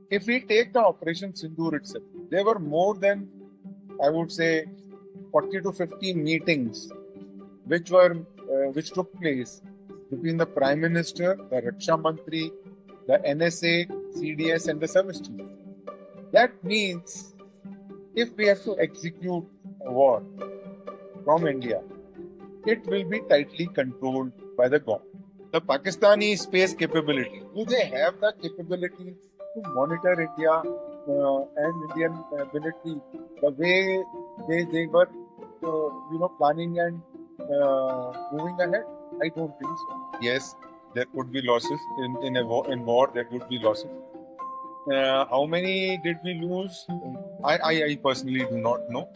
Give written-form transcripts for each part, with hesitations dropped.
If we take the Operation Sindoor itself, there were more than, I would say, 40 to 50 meetings which took place between the Prime Minister, the Raksha Mantri, the NSA, CDS, and the service chief. That means if we have to execute a war from India, it will be tightly controlled by the government. The Pakistani space capability, do they have the capability to monitor India and Indian military the way they were, planning and moving ahead? I don't think so. Yes, there could be losses in war. There would be losses. How many did we lose? I personally do not know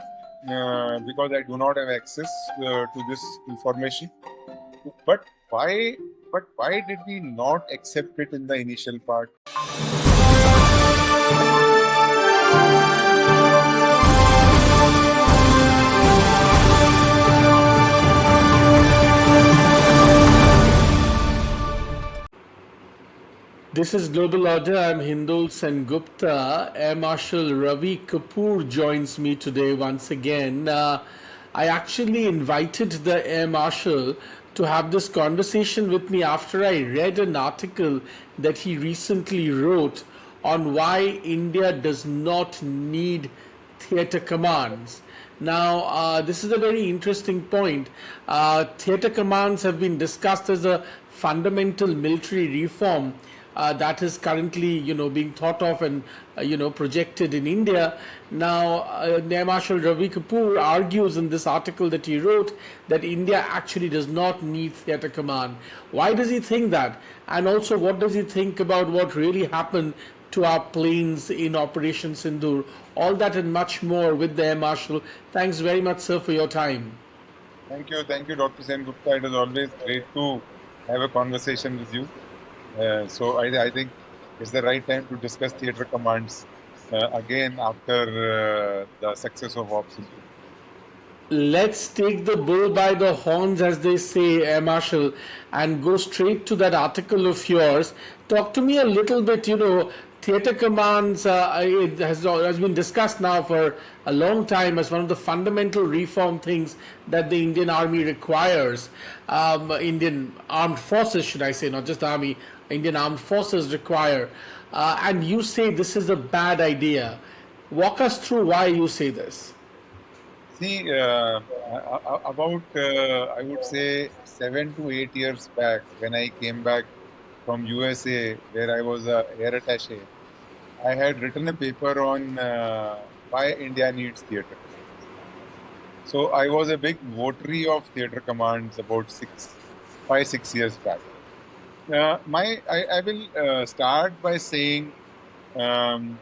because I do not have access to this information. But why? But why did we not accept it in the initial part? This is Global Order. I'm Hindol Sengupta. Air Marshal Ravi Kapoor joins me today once again. I actually invited the Air Marshal to have this conversation with me after I read an article that he recently wrote on why India does not need theatre commands. Now, this is a very interesting point. Theatre commands have been discussed as a fundamental military reform that is currently, being thought of and, projected in India. Now, Air Marshal Ravi Kapoor argues in this article that he wrote that India actually does not need theatre command. Why does he think that? And also, what does he think about what really happened to our planes in Operation Sindoor? All that and much more with the Air Marshal. Thanks very much, sir, for your time. Thank you, Dr. Sengupta. It is always great to have a conversation with you. So I think it's the right time to discuss theatre commands again after the success of Operation. Let's take the bull by the horns, as they say, Air Marshal, and go straight to that article of yours. Talk to me a little bit, theatre commands it has been discussed now for a long time as one of the fundamental reform things that the Indian Army requires. Indian Armed Forces, should I say, not just the Army, Indian Armed Forces require. And you say this is a bad idea. Walk us through why you say this. See, about I would say 7 to 8 years back, when I came back from USA, where I was a air attaché, I had written a paper on why India needs theatre. So I was a big votary of theatre commands about 5-6 years back. I will start by saying, can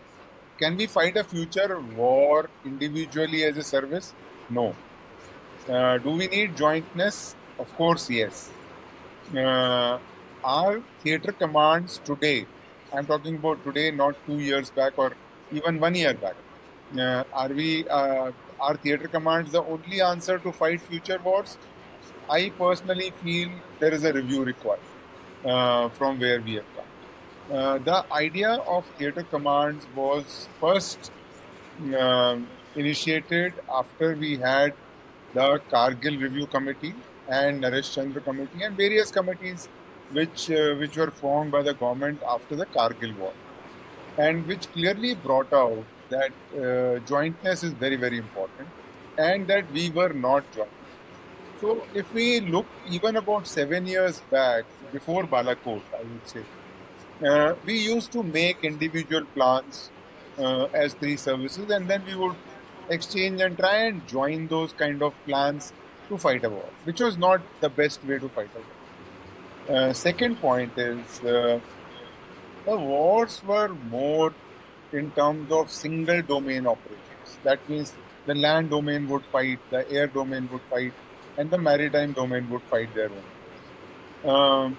we fight a future war individually as a service? No. Do we need jointness? Of course, yes. Our theatre commands today, I'm talking about today, not 2 years back or even 1 year back. Are theatre commands the only answer to fight future wars? I personally feel there is a review required from where we have come. The idea of theatre commands was first initiated after we had the Kargil Review Committee and Naresh Chandra Committee and various committees which were formed by the government after the Kargil War, and which clearly brought out that jointness is very, very important and that we were not joint. So if we look even about 7 years back, before Balakot, I would say, we used to make individual plans as 3 services, and then we would exchange and try and join those kind of plans to fight a war, which was not the best way to fight a war. Second point is the wars were more in terms of single domain operations. That means the land domain would fight, the air domain would fight, and the maritime domain would fight their own.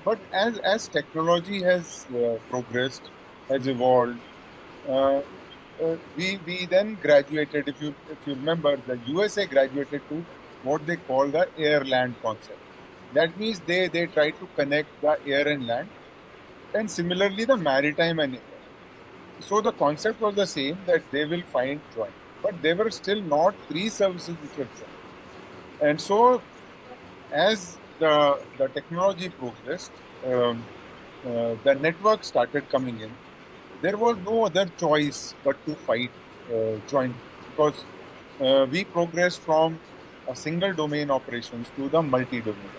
But as technology has progressed, has evolved, we then graduated. If you remember, the USA graduated to what they call the air-land concept. That means they try to connect the air and land, and similarly the maritime and air. So the concept was the same, that they will find joint, but there were still not three services which were joint. And so as the technology progressed, the network started coming in. There was no other choice but to fight jointly, because we progressed from a single domain operations to the multi-domain.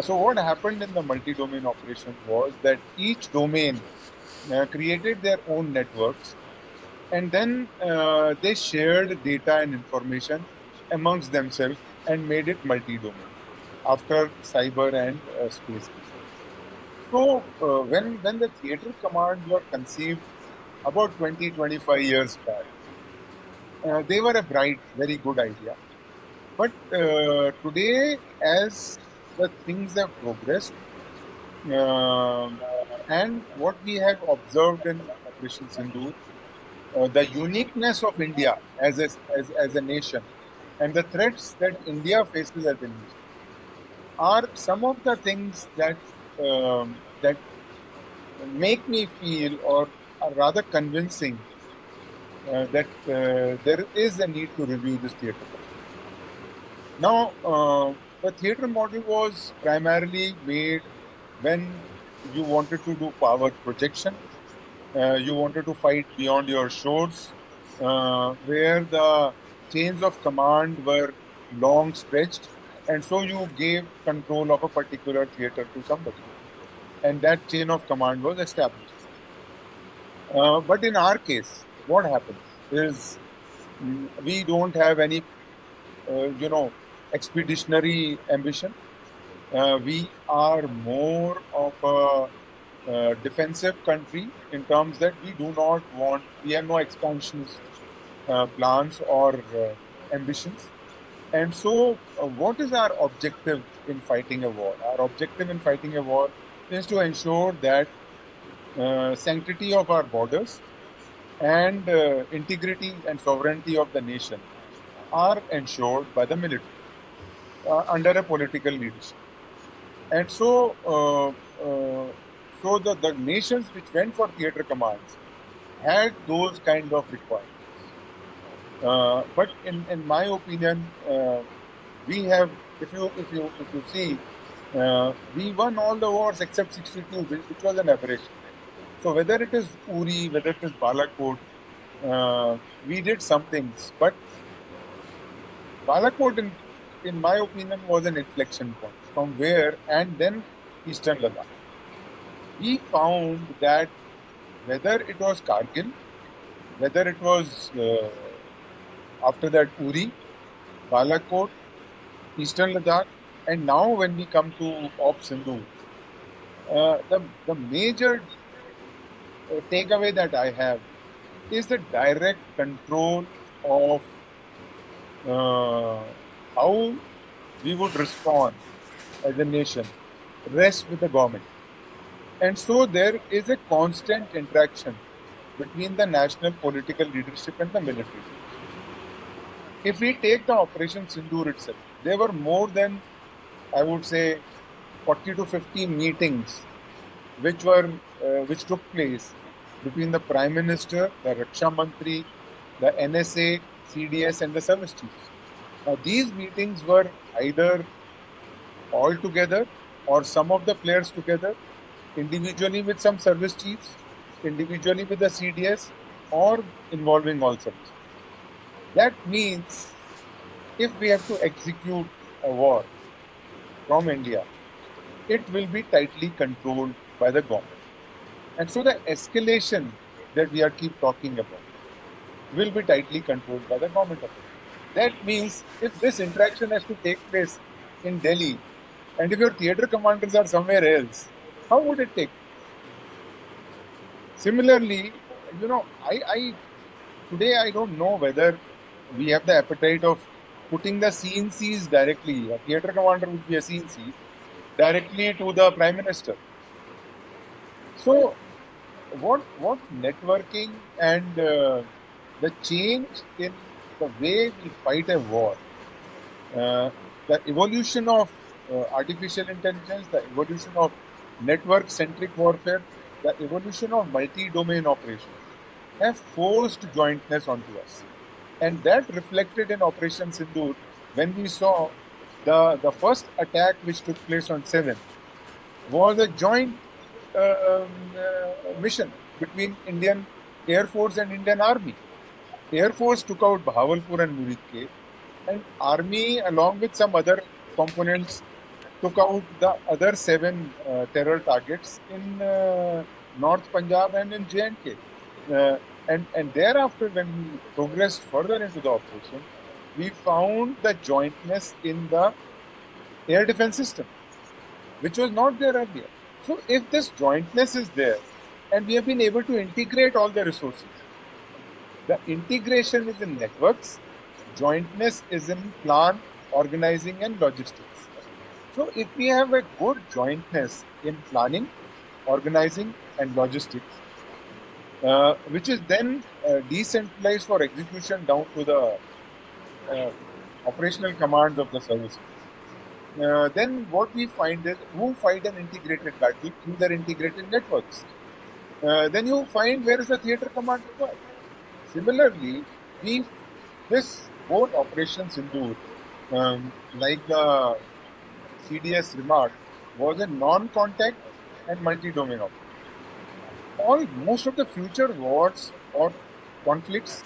So what happened in the multi-domain operation was that each domain created their own networks, and then they shared data and information amongst themselves and made it multi-domain after cyber and space. So when the theater commands were conceived about 20-25 years back, they were a bright, very good idea. But today, as the things have progressed, um and what we have observed in Operation Sindoor, the uniqueness of India as a nation, and the threats that India faces as a nation, are some of the things that make me feel, or are rather convincing, that there is a need to review this theatre. Now, the theatre model was primarily made when you wanted to do power projection, you wanted to fight beyond your shores, where the chains of command were long stretched, and so you gave control of a particular theatre to somebody, and that chain of command was established. But in our case, what happens is, we don't have any, expeditionary ambition. We are more of a defensive country, in terms that we have no expansionist plans or ambitions. And so, what is our objective in fighting a war? Our objective in fighting a war is to ensure that sanctity of our borders and integrity and sovereignty of the nation are ensured by the military under a political leadership. And so, the nations which went for theatre commands had those kind of requirements. But in my opinion, we have, if you see, we won all the wars except 62, which was an aberration. So whether it is Uri, whether it is Balakot, we did some things, but Balakot, in my opinion, was an inflection point from where, and then Eastern Ladakh. We found that whether it was Kargil, whether it was after that Uri, Balakot, Eastern Ladakh, and now when we come to Op Sindhu, the major takeaway that I have is the direct control of how we would respond as a nation rests with the government. And so there is a constant interaction between the national political leadership and the military leadership. If we take the Operation Sindoor itself, there were more than, I would say, 40 to 50 meetings which took place between the Prime Minister, the Raksha Mantri, the NSA, CDS, and the service chiefs. Now, these meetings were either all together, or some of the players together, individually with some service chiefs, individually with the CDS, or involving all service. That means, if we have to execute a war from India, it will be tightly controlled by the government. And so the escalation that we are keep talking about will be tightly controlled by the government of India. That means, if this interaction has to take place in Delhi, and if your theatre commanders are somewhere else, how would it take? Similarly, I today I don't know whether we have the appetite of putting the CNCs directly. A theatre commander would be a CNC directly to the Prime Minister. So, what networking and the change in the way we fight a war, the evolution of artificial intelligence, the evolution of network-centric warfare, the evolution of multi-domain operations have forced jointness onto us. And that reflected in Operation Sindoor when we saw the first attack which took place on 7 was a joint mission between Indian Air Force and Indian Army. Air Force took out Bahawalpur and Muridke, and Army, along with some other components, took out the other 7 terror targets in North Punjab and in J&K. And thereafter, when we progressed further into the operation, we found the jointness in the air defense system, which was not there earlier. So if this jointness is there, and we have been able to integrate all the resources, the integration is in networks, jointness is in plan, organizing, and logistics. So if we have a good jointness in planning, organizing, and logistics, which is then decentralized for execution down to the operational commands of the services. Then what we find is who fight an integrated battle through their integrated networks. Then you find where is the theatre command required. Similarly, this whole Operation Sindoor, like the CDS remarked, was a non-contact and multi-domain operation. Most of the future wars or conflicts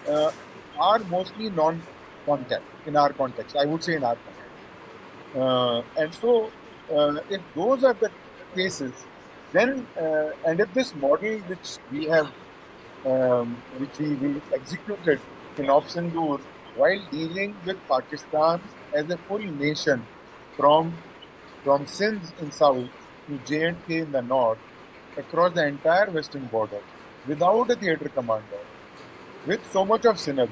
are mostly non-contact in our context. I would say in our context. And so, if those are the cases, then and if this model which we have, which we executed in Op Sindoor while dealing with Pakistan as a full nation from Sindh in south to J&K in the north, across the entire western border, without a theatre commander, with so much of synergy,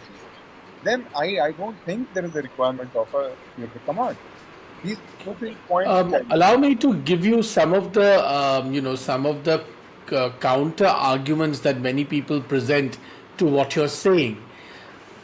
then I don't think there is a requirement of a theatre command. These 2-3 points which I Allow me to give you some of the, some of the counter arguments that many people present to what you're saying.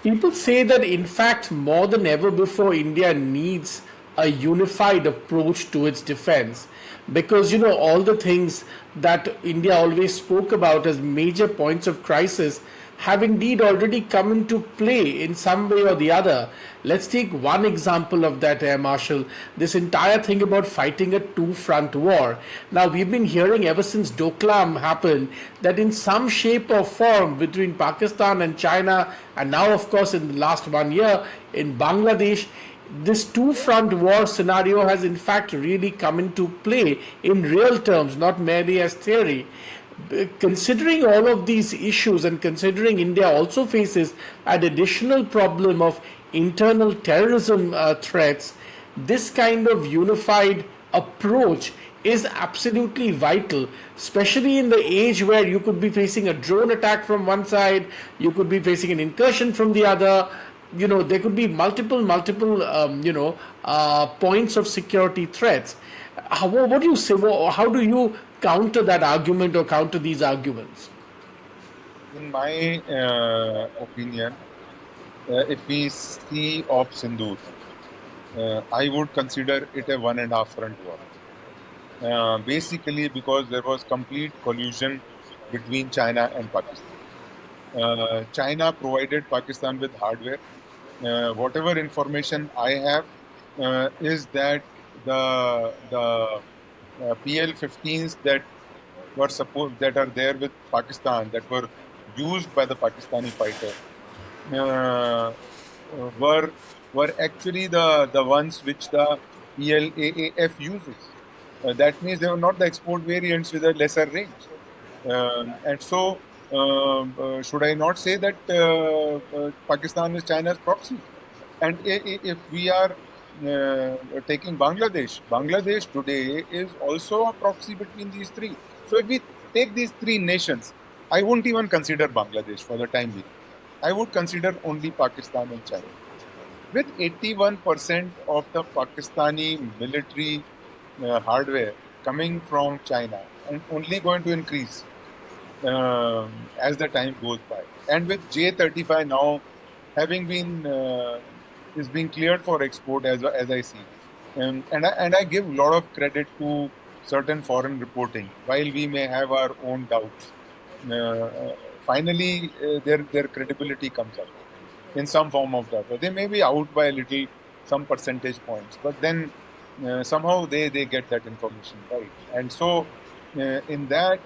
People say that, in fact, more than ever before, India needs a unified approach to its defense because, all the things that India always spoke about as major points of crisis have indeed already come into play in some way or the other. Let's take one example of that, Air Marshal. This entire thing about fighting a two-front war. Now, we've been hearing ever since Doklam happened that in some shape or form between Pakistan and China, and now, of course, in the last 1 year in Bangladesh, this two-front war scenario has in fact really come into play in real terms, not merely as theory. Considering all of these issues and considering India also faces an additional problem of internal terrorism threats, this kind of unified approach is absolutely vital, especially in the age where you could be facing a drone attack from one side, you could be facing an incursion from the other. There could be multiple points of security threats. What do you say? How do you counter that argument or counter these arguments? In my opinion, if we see Op Sindoor, I would consider it a 1.5 front war. Basically, because there was complete collusion between China and Pakistan. China provided Pakistan with hardware. Whatever information I have is that the PL-15s that are there with Pakistan, that were used by the Pakistani fighter, uh, were actually the ones which the PLAAF uses. That means they were not the export variants with a lesser range. And so, should I not say that Pakistan is China's proxy? And if we are taking Bangladesh today is also a proxy between these three. So if we take these three nations, I wouldn't even consider Bangladesh for the time being. I would consider only Pakistan and China. With 81% of the Pakistani military hardware coming from China and only going to increase as the time goes by. And with J-35 now having been is being cleared for export as I see, and I give a lot of credit to certain foreign reporting, while we may have our own doubts. Finally, their credibility comes up in some form of data. They may be out by a little, some percentage points, but then somehow they get that information right. And so, in that,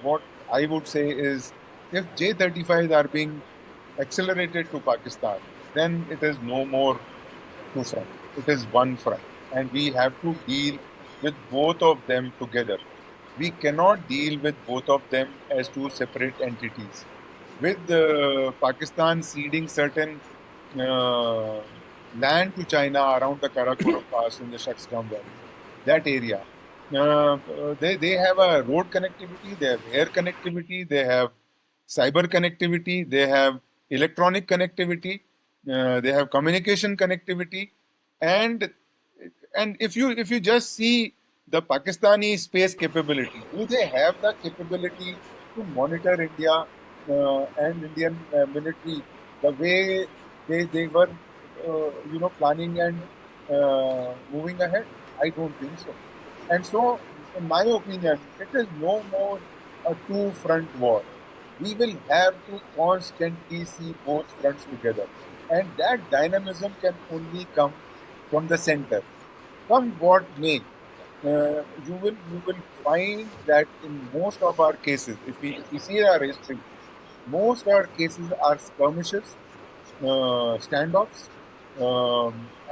what I would say is, if J-35s are being accelerated to Pakistan, then it is no more two front. It is one front, and we have to deal with both of them together. We cannot deal with both of them as two separate entities. With Pakistan ceding certain uh, land to China around the Karakoram Pass in the Shaksgam Valley, that area, they have a road connectivity, they have air connectivity, they have cyber connectivity, they have electronic connectivity, they have communication connectivity, and if you just see the Pakistani space capability, do they have the capability to monitor India and Indian military the way they were planning and moving ahead? I don't think so. And so, in my opinion, it is no more a two-front war. We will have to constantly see both fronts together. And that dynamism can only come from the center. Come what may, you will find that in most of our cases, if we see our history, most of our cases are skirmishes, standoffs,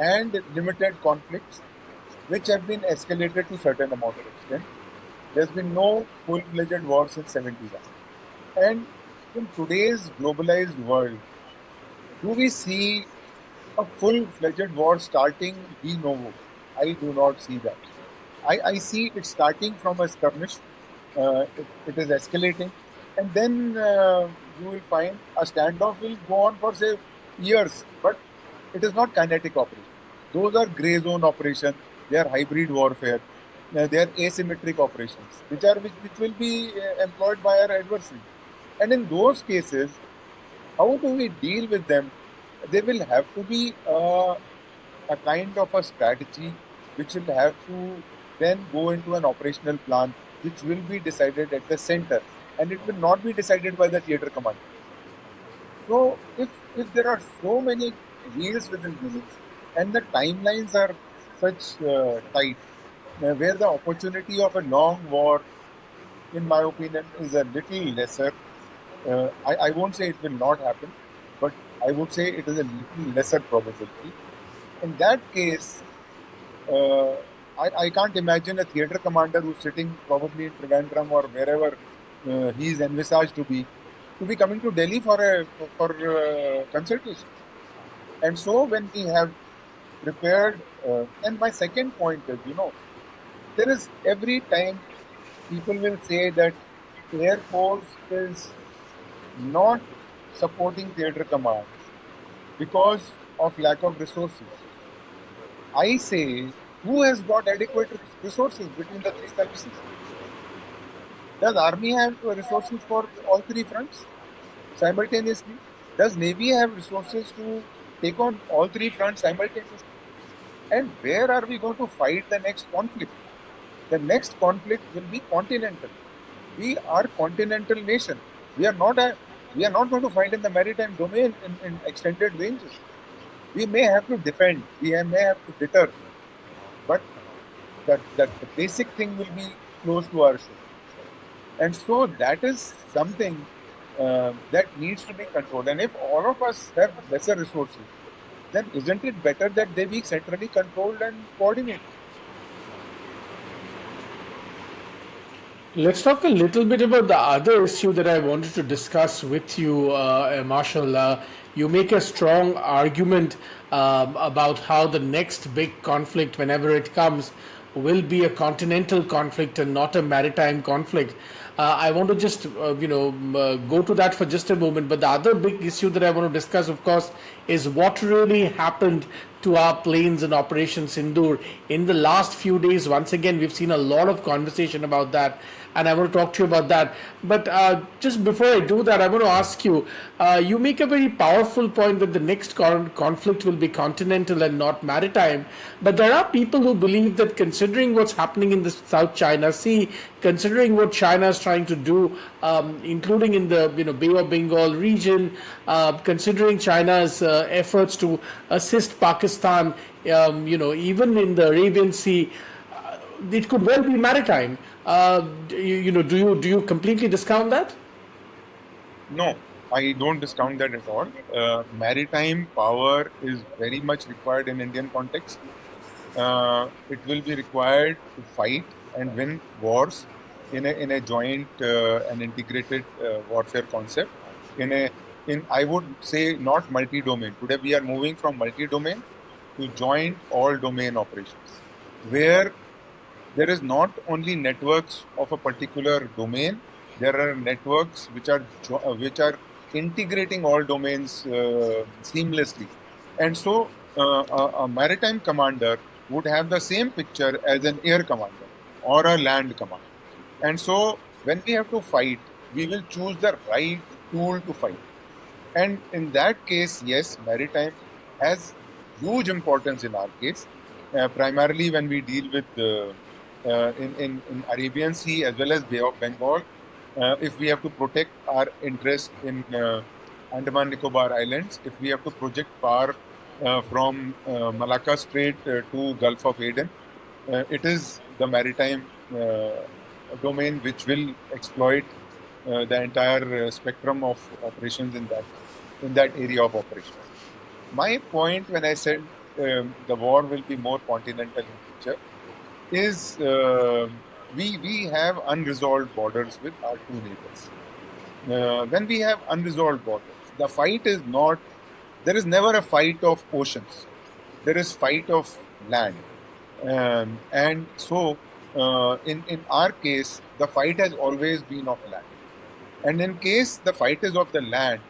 and limited conflicts, which have been escalated to certain amount of extent. There's been no full-fledged war since 71. And in today's globalized world, do we see a full-fledged war starting de novo? I do not see that. I see it starting from a skirmish. It is escalating, and then you will find a standoff will go on for say years, but it is not kinetic operation. Those are gray zone operations. They are hybrid warfare. They are asymmetric operations, which will be employed by our adversary. And in those cases, how do we deal with them? There will have to be a kind of a strategy which will have to then go into an operational plan which will be decided at the center, and it will not be decided by the theater commander. So if there are so many wheels within wheels and the timelines are such tight, where the opportunity of a long war, in my opinion, is a little lesser. I won't say it will not happen, but I would say it is a little lesser probability. In that case, uh, I can't imagine a theater commander who's sitting probably in Trivandrum or wherever he is envisaged to be coming to Delhi for consultation. And so when we have prepared, and my second point is, there is every time people will say that Air Force is not supporting theater commands because of lack of resources. I say, who has got adequate resources between the three services? Does Army have resources for all three fronts simultaneously? Does Navy have resources to take on all three fronts simultaneously? And where are we going to fight the next conflict? The next conflict will be continental. We are continental nation. We are not a we are not going to fight in the maritime domain in extended ranges. We may have to defend, may have to deter, but that the basic thing will be close to our shore. And so that is something that needs to be controlled. And if all of us have lesser resources, then isn't it better that they be centrally controlled and coordinated? Let's talk a little bit about the other issue that I wanted to discuss with you, Marshall. You make a strong argument about how the next big conflict, whenever it comes, will be a continental conflict and not a maritime conflict. I want to just, go to that for just a moment. But the other big issue that I want to discuss, of course, is what really happened to our planes in Operation Sindoor in the last few days. Once again, we've seen a lot of conversation about that. and I want to talk to you about that. But just before I do that, I want to ask you, you make a very powerful point that the next conflict will be continental and not maritime. But there are people who believe that, considering what's happening in the South China Sea, considering what China is trying to do, including in the Bay of Bengal region, considering China's efforts to assist Pakistan, even in the Arabian Sea, it could well be maritime. Do you completely discount that? No, I don't discount that at all. Maritime power is very much required in Indian context. It will be required to fight and win wars in a joint and integrated warfare concept. In I would say not multi-domain. Today we are moving from multi-domain to joint all-domain operations, where there is not only networks of a particular domain, there are networks which are integrating all domains seamlessly. And so a maritime commander would have the same picture as an air commander or a land commander. And so when we have to fight, we will choose the right tool to fight. And in that case, yes, maritime has huge importance in our case, primarily when we deal with in Arabian Sea as well as Bay of Bengal. If we have to protect our interest in Andaman Nicobar Islands, if we have to project power from Malacca Strait to Gulf of Aden, it is the maritime domain which will exploit the entire spectrum of operations in that area of operations. My point when I said the war will be more continental in nature is we have unresolved borders with our two neighbors. When we have unresolved borders, the fight is not, there is never a fight of oceans. There is fight of land. And so in our case, the fight has always been of land. And in case the fight is of the land,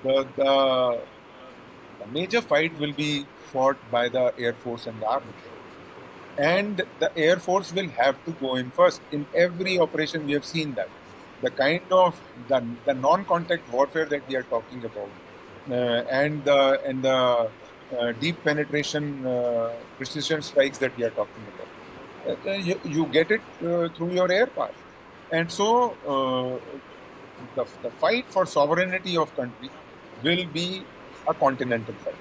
the major fight will be fought by the Air Force and the Army. And the Air Force will have to go in first. In every operation, we have seen that. The kind of the non-contact warfare that we are talking about, and the deep penetration precision strikes that we are talking about, you get it through your air power. And so the fight for sovereignty of country will be a continental fight,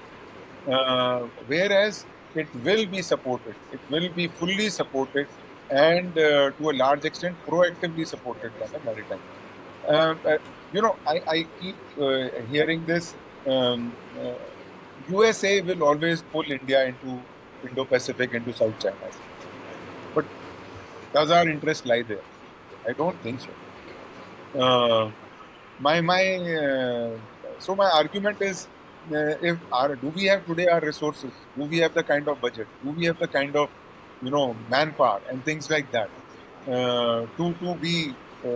whereas it will be supported. It will be fully supported and to a large extent proactively supported by the maritime. I keep hearing this. USA will always pull India into Indo-Pacific, into South China Sea. But does our interest lie there? I don't think so. So my argument is, do we have today our resources? Do we have the kind of budget? Do we have the kind of manpower and things like that to be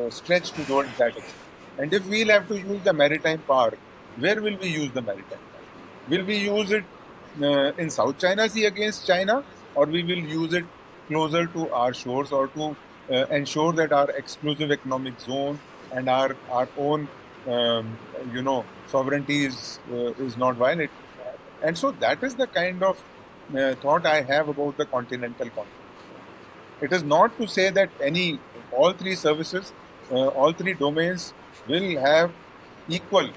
stretched towards that extent? And if we'll have to use the maritime power, where will we use the maritime power? Will we use it in South China Sea against China, or we will use it closer to our shores, or to ensure that our exclusive economic zone and our own sovereignty is not violated? And so that is the kind of thought I have about the continental conflict. It is not to say that all three services, all three domains will have equal,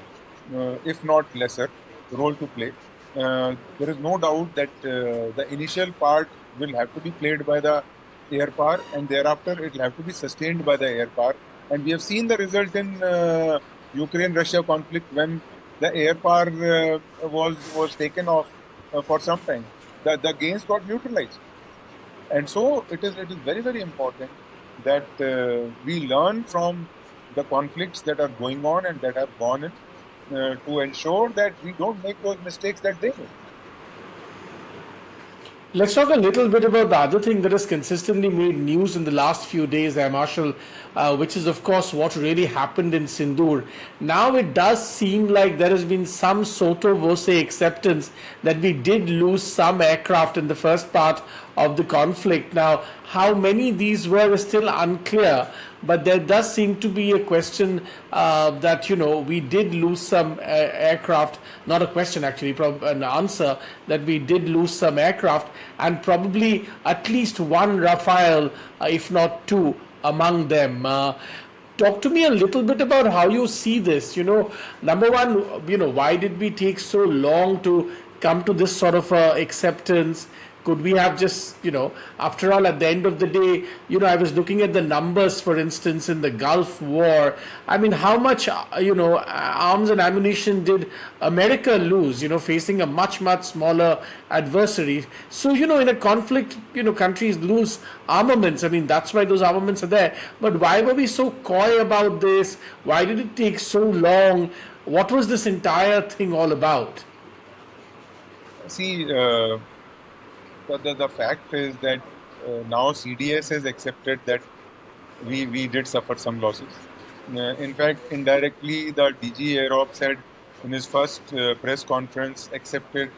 if not lesser, role to play. There is no doubt that the initial part will have to be played by the air power, and thereafter it will have to be sustained by the air power. And we have seen the result in Ukraine-Russia conflict, when the air power was taken off for some time. The gains got neutralized. And so it is very, very important that we learn from the conflicts that are going on and that have gone in, to ensure that we don't make those mistakes that they made. Let's talk a little bit about the other thing that has consistently made news in the last few days, Marshal, which is, of course, what really happened in Sindoor. Now it does seem like there has been some sotto voce acceptance that we did lose some aircraft in the first part of the conflict. Now, how many these were is still unclear, but there does seem to be a question that, we did lose some aircraft. Not a question, actually, an answer that we did lose some aircraft, and probably at least one Rafale, if not two, among them. Talk to me a little bit about how you see this. Number one, why did we take so long to come to this sort of acceptance? Could we have just, after all, at the end of the day, I was looking at the numbers, for instance, in the Gulf War. I mean, how much, arms and ammunition did America lose, facing a much, much smaller adversary? So, in a conflict, countries lose armaments. I mean, that's why those armaments are there. But why were we so coy about this? Why did it take so long? What was this entire thing all about? See, the fact is that now CDS has accepted that we did suffer some losses. In fact, indirectly, the DG Aerops had in his first press conference accepted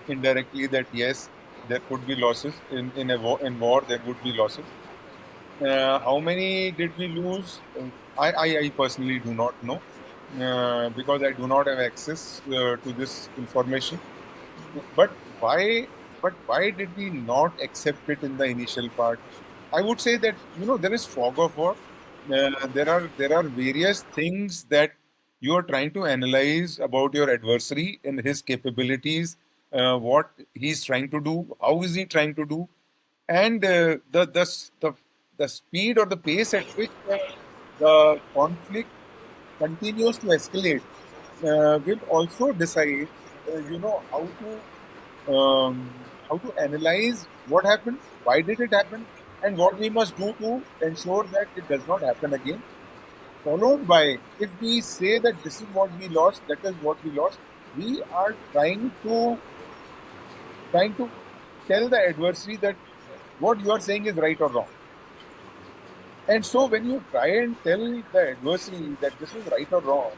indirectly that yes, there could be losses in war. There would be losses. How many did we lose? I personally do not know because I do not have access to this information. But why? But why did we not accept it in the initial part? I would say that there is fog of war. There are various things that you are trying to analyze about your adversary and his capabilities, what he's trying to do, how is he trying to do, and the speed or the pace at which the conflict continues to escalate will also decide, how to analyze what happened, why did it happen, and what we must do to ensure that it does not happen again. Followed by, if we say that this is what we lost, that is what we lost, we are trying to tell the adversary that what you are saying is right or wrong. And so when you try and tell the adversary that this is right or wrong,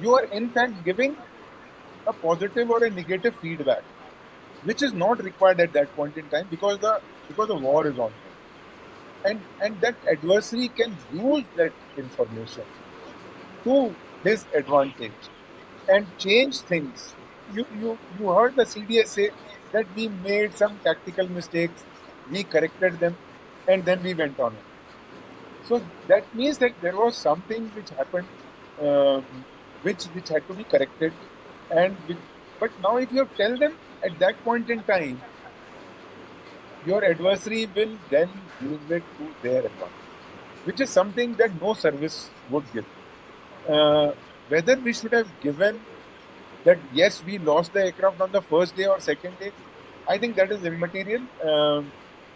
you are in fact giving a positive or a negative feedback, which is not required at that point in time because the war is on. And that adversary can use that information to his advantage and change things. You heard the CDS say that we made some tactical mistakes, we corrected them, and then we went on. So that means that there was something which happened, which had to be corrected, but now if you tell them at that point in time, your adversary will then use it to their advantage, which is something that no service would give. Whether we should have given that yes, we lost the aircraft on the first day or second day, I think that is immaterial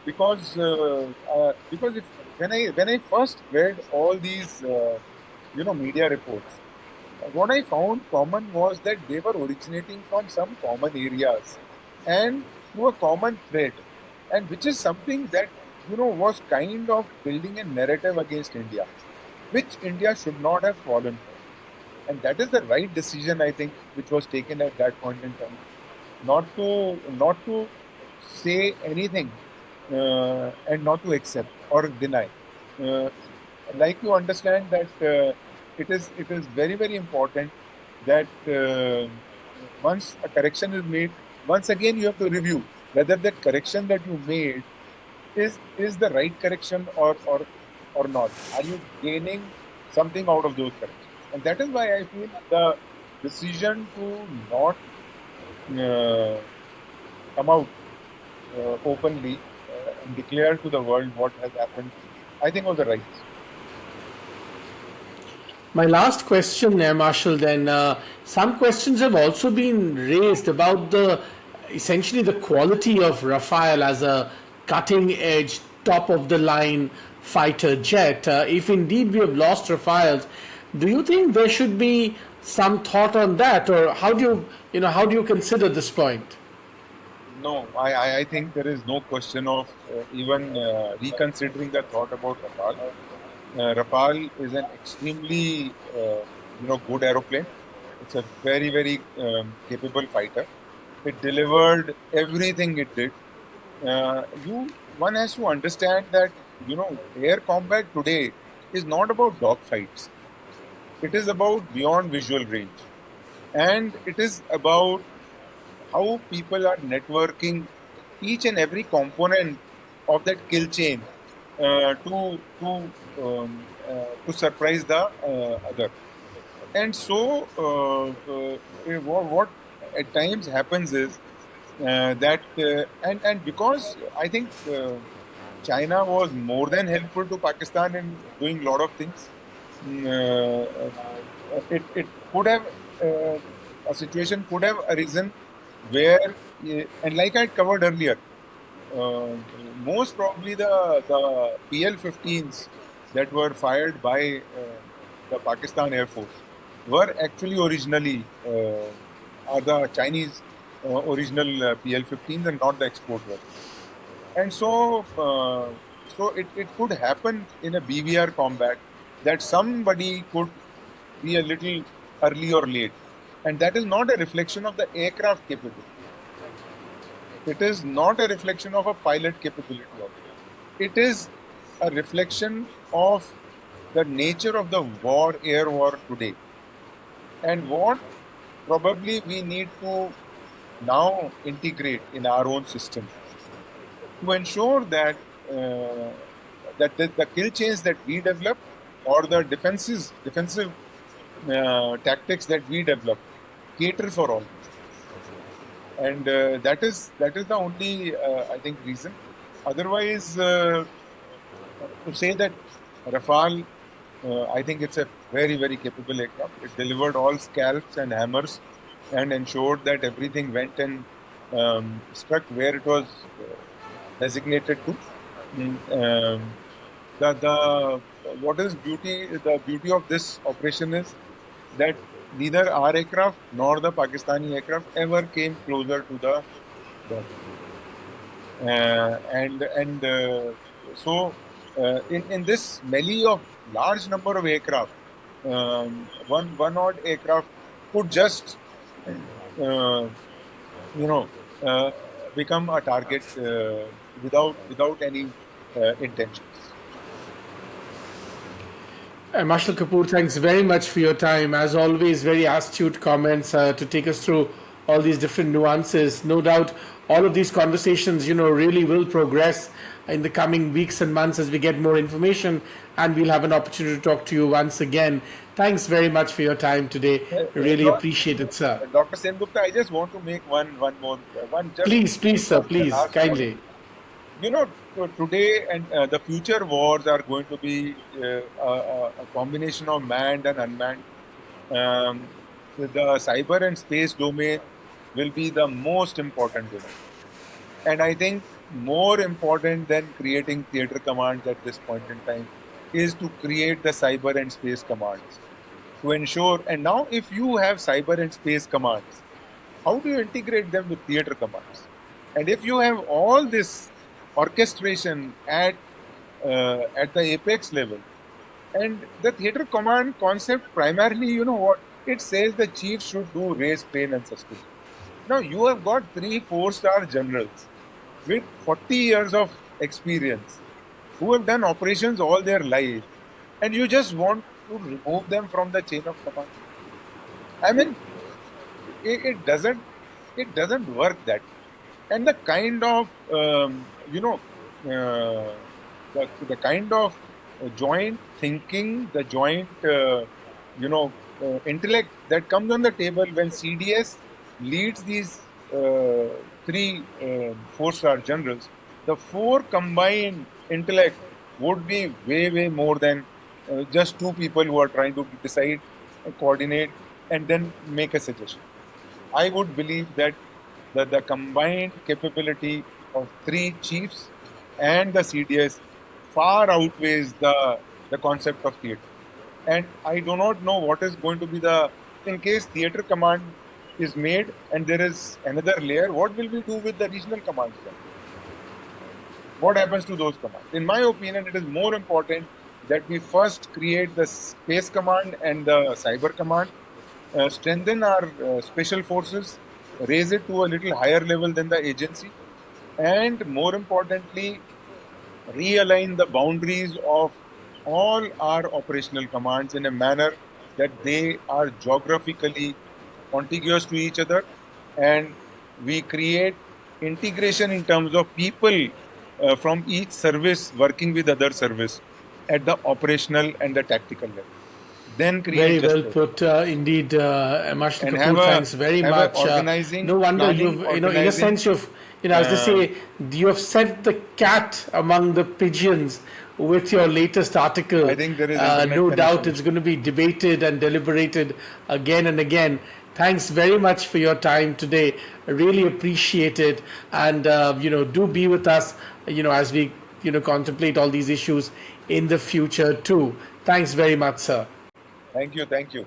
because if when I first read all these media reports, what I found common was that they were originating from some common areas and through a common thread, and which is something that was kind of building a narrative against India, which India should not have fallen for. And that is the right decision, I think, which was taken at that point in time. Not to say anything and not to accept or deny. Uh, like you understand that it is very very important that once a correction is made, once again you have to review whether that correction that you made is the right correction or not. Are you gaining something out of those corrections? And that is why I feel the decision to not uh, come out openly and declare to the world what has happened, I think was the right decision. My last question, Marshall. Then some questions have also been raised about the essentially the quality of Rafale as a cutting-edge, top-of-the-line fighter jet. If indeed we have lost Rafales, do you think there should be some thought on that, or how do you consider this point? No, I think there is no question of even reconsidering the thought about Rafale. Rafale is an extremely good aeroplane. It's a very very capable fighter. It delivered everything it did. one has to understand that air combat today is not about dogfights. It is about beyond visual range, and it is about how people are networking each and every component of that kill chain to surprise the other. And so, what at times happens is and because I think China was more than helpful to Pakistan in doing a lot of things. It could have a situation could have arisen where, and like I covered earlier, uh, most probably the PL-15s that were fired by the Pakistan Air Force were actually originally are the Chinese original PL-15s and not the export version. And so it could happen in a BVR combat that somebody could be a little early or late. And that is not a reflection of the aircraft capability. It is not a reflection of a pilot capability also. It is a reflection of the nature of the air war today. And what probably we need to now integrate in our own system to ensure that the kill chains that we develop or the defensive tactics that we develop cater for all these things. And that is the only I think reason. Otherwise, to say that Rafale, I think it's a very very capable aircraft. It delivered all scalps and hammers and ensured that everything went and struck where it was designated to. Mm, the what is beauty? The beauty of this operation is that neither our aircraft nor the Pakistani aircraft ever came closer to the border. And in this melee of large number of aircraft, one odd aircraft could just uh, you know uh, become a target without any intentions. Marshal Kapoor, thanks very much for your time. As always, very astute comments to take us through all these different nuances. No doubt, all of these conversations, really will progress in the coming weeks and months as we get more information, and we'll have an opportunity to talk to you once again. Thanks very much for your time today. Really appreciate it, sir. Dr. Sengupta, I just want to make one more one just Please, sir, the please, last point. kindly. Today and the future wars are going to be a combination of manned and unmanned. The cyber and space domain will be the most important domain. And I think more important than creating theater commands at this point in time is to create the cyber and space commands to ensure. And now, if you have cyber and space commands, how do you integrate them with theater commands? And if you have all this orchestration at the apex level, and the theater command concept primarily, what it says, the chief should do raise, pain, and sustain. Now you have got 3 4-star generals with 40 years of experience who have done operations all their life, and you just want to remove them from the chain of command. I mean, it doesn't work that way. And the kind of the kind of joint thinking, the joint intellect that comes on the table when CDS leads these 3 4-star generals, the four combined intellect would be way more than just two people who are trying to decide, coordinate, and then make a suggestion. I would believe that the combined capability of three chiefs and the CDS far outweighs the concept of theater. And I do not know what is going to be in case theater command is made and there is another layer, what will we do with the regional commands then? What happens to those commands? In my opinion, it is more important that we first create the space command and the cyber command, strengthen our special forces, raise it to a little higher level than the agency, and more importantly, realign the boundaries of all our operational commands in a manner that they are geographically contiguous to each other, and we create integration in terms of people from each service working with other service at the operational and the tactical level, then create Very well justice put, indeed, Marshal and Kapoor. Thanks very have a much. organizing No wonder planning you've, in a organizing. sense, I was just say, you have set the cat among the pigeons with your latest article. I think there is internet No doubt, connection it's issue. going to be debated and deliberated again and again. Thanks very much for your time today. I really appreciate it, and do be with us, as we contemplate all these issues in the future too. Thanks very much, sir. Thank you, thank you.